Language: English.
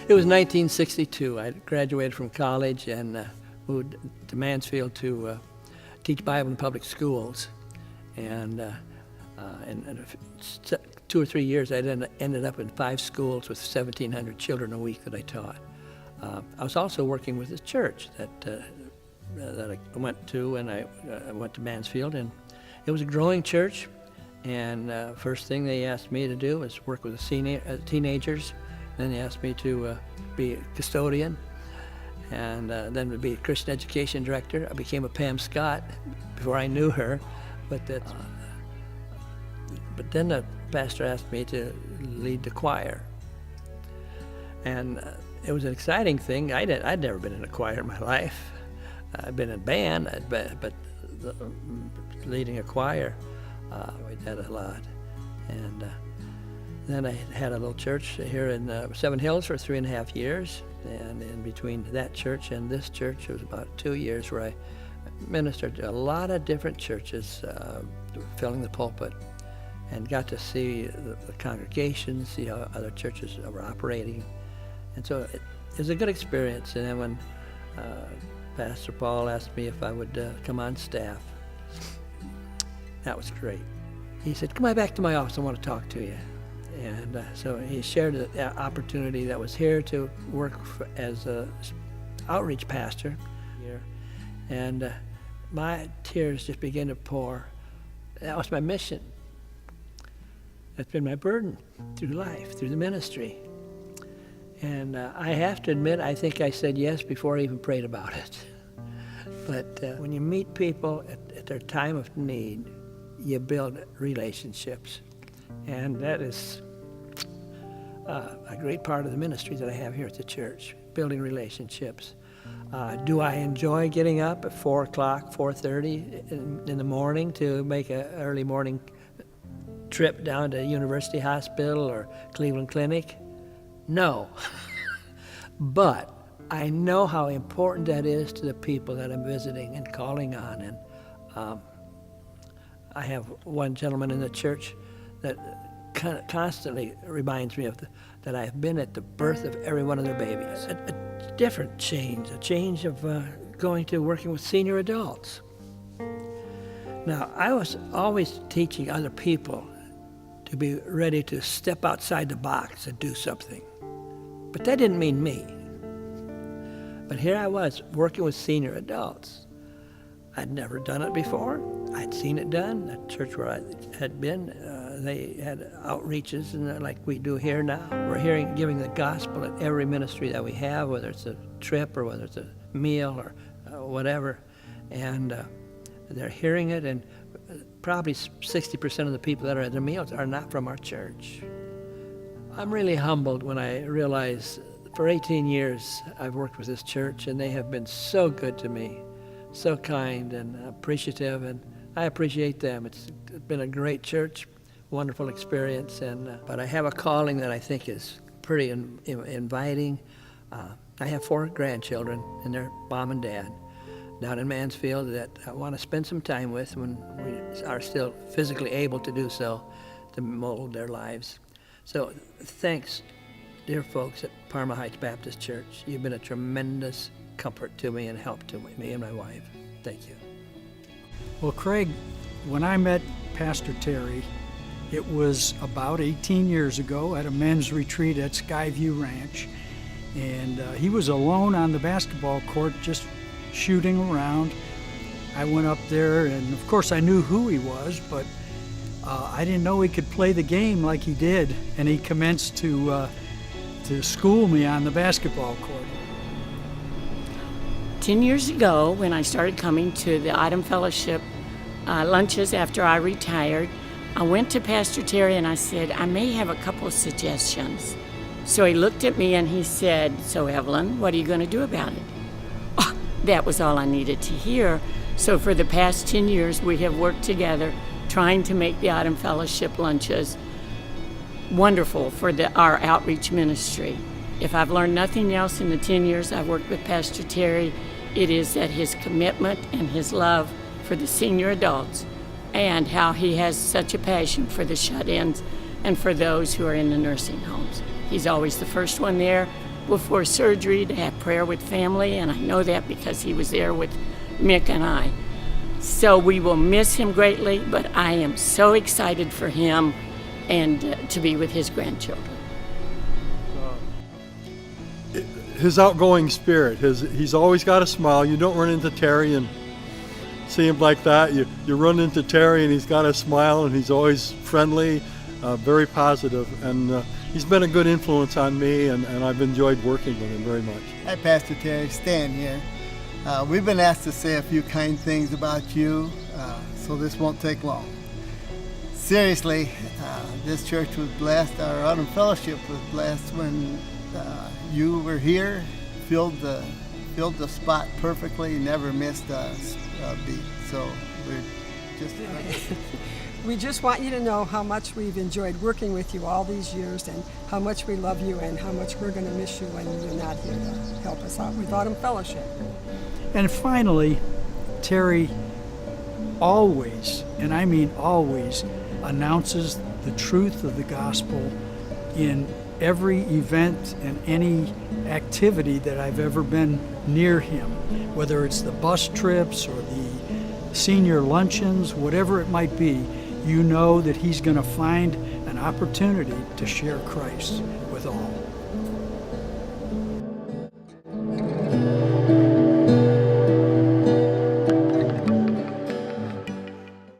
It was 1962. I graduated from college and moved to Mansfield to teach Bible in public schools. And in 2 or 3 years, I ended up in 5 schools with 1,700 children a week that I taught. I was also working with this church that I went to, and I went to Mansfield, and it was a growing church. And first thing they asked me to do was work with the teenagers. Then they asked me to be a custodian, and then to be a Christian education director. I became a Pam Scott before I knew her, but then the pastor asked me to lead the choir, and it was an exciting thing. I'd never been in a choir in my life. I'd been in a band, but leading a choir, we did a lot. And then I had a little church here in Seven Hills for 3.5 years, and in between that church and this church, it was about 2 years where I ministered to a lot of different churches, filling the pulpit, and got to see the congregation, see how other churches were operating. And so it was a good experience. And then when Pastor Paul asked me if I would come on staff, that was great. He said, "Come on back to my office, I want to talk to you." And so he shared the opportunity that was here to work as an outreach pastor here. And my tears just began to pour. That was my mission. That's been my burden through life, through the ministry. And I have to admit, I think I said yes before I even prayed about it. But when you meet people at their time of need, you build relationships. And that is a great part of the ministry that I have here at the church, building relationships. Do I enjoy getting up at 4 o'clock, 4:30 in the morning to make an early morning trip down to University Hospital or Cleveland Clinic? No. But I know how important that is to the people that I'm visiting and calling on. And I have one gentleman in the church that constantly reminds me of that I have been at the birth of every one of their babies. A different change, a change of going to working with senior adults. Now, I was always teaching other people to be ready to step outside the box and do something. But that didn't mean me. But here I was working with senior adults. I'd never done it before. I'd seen it done. The church where I had been, they had outreaches and like we do here now. We're giving the gospel at every ministry that we have, whether it's a trip or whether it's a meal or whatever. And they're hearing it, and probably 60% of the people that are at the meals are not from our church. I'm really humbled when I realize for 18 years I've worked with this church, and they have been so good to me, so kind and appreciative, and I appreciate them. It's been a great church, wonderful experience, but I have a calling that I think is pretty inviting. I have 4 grandchildren and their mom and dad down in Mansfield that I want to spend some time with when we are still physically able to do so, to mold their lives. So thanks, dear folks at Parma Heights Baptist Church. You've been a tremendous comfort to me and help to me and my wife. Thank you. Well, Craig, when I met Pastor Terry, it was about 18 years ago at a men's retreat at Skyview Ranch. And he was alone on the basketball court just shooting around. I went up there, and of course I knew who he was, but I didn't know he could play the game like he did. And he commenced to school me on the basketball court. 10 years ago, when I started coming to the Item Fellowship lunches after I retired, I went to Pastor Terry and I said, I may have a couple of suggestions. So he looked at me and he said, "So Evelyn, what are you going to do about it?" Oh, that was all I needed to hear. So for the past 10 years, we have worked together trying to make the Item Fellowship lunches wonderful for our outreach ministry. If I've learned nothing else in the 10 years I've worked with Pastor Terry, it is that his commitment and his love for the senior adults, and how he has such a passion for the shut-ins and for those who are in the nursing homes. He's always the first one there, before surgery to have prayer with family, and I know that because he was there with Mick and I. So we will miss him greatly, but I am so excited for him and to be with his grandchildren. His outgoing spirit, he's always got a smile. You don't run into Terry and see him like that. You run into Terry and he's got a smile and he's always friendly, very positive, and he's been a good influence on me, and I've enjoyed working with him very much. Hi, Pastor Terry, Stan here. We've been asked to say a few kind things about you, so this won't take long. Seriously, this church was blessed, our autumn fellowship was blessed when you were here, filled the spot perfectly, never missed a beat. So we're just... We just want you to know how much we've enjoyed working with you all these years and how much we love you and how much we're going to miss you when you're not here to help us out with Autumn Fellowship. And finally, Terry always, and I mean always, announces the truth of the gospel in every event and any activity that I've ever been near him, whether it's the bus trips or the senior luncheons, whatever it might be. You know that he's going to find an opportunity to share Christ